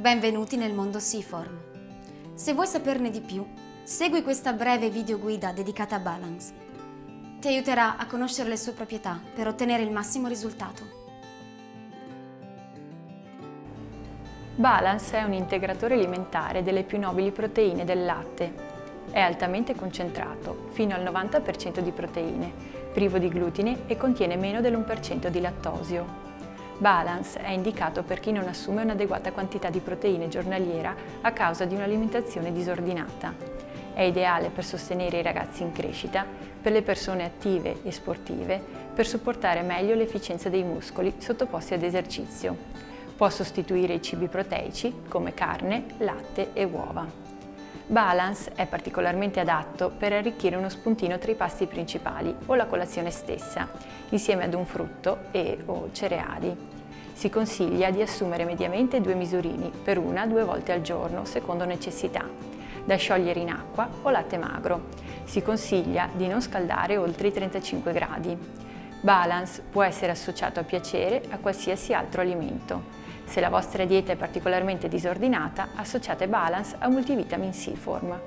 Benvenuti nel mondo Seaform. Se vuoi saperne di più, segui questa breve videoguida dedicata a Balance. Ti aiuterà a conoscere le sue proprietà per ottenere il massimo risultato. Balance è un integratore alimentare delle più nobili proteine del latte. È altamente concentrato, fino al 90% di proteine, privo di glutine e contiene meno dell'1% di lattosio. Balance è indicato per chi non assume un'adeguata quantità di proteine giornaliera a causa di un'alimentazione disordinata. È ideale per sostenere i ragazzi in crescita, per le persone attive e sportive, per supportare meglio l'efficienza dei muscoli sottoposti ad esercizio. Può sostituire i cibi proteici come carne, latte e uova. Balance è particolarmente adatto per arricchire uno spuntino tra i pasti principali o la colazione stessa, insieme ad un frutto o cereali. Si consiglia di assumere mediamente 2 misurini per 1-2 volte al giorno, secondo necessità, da sciogliere in acqua o latte magro. Si consiglia di non scaldare oltre i 35 gradi. Balance può essere associato a piacere a qualsiasi altro alimento. Se la vostra dieta è particolarmente disordinata, associate Balance a Multivitamin Seaform.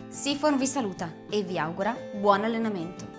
Seaform vi saluta e vi augura buon allenamento.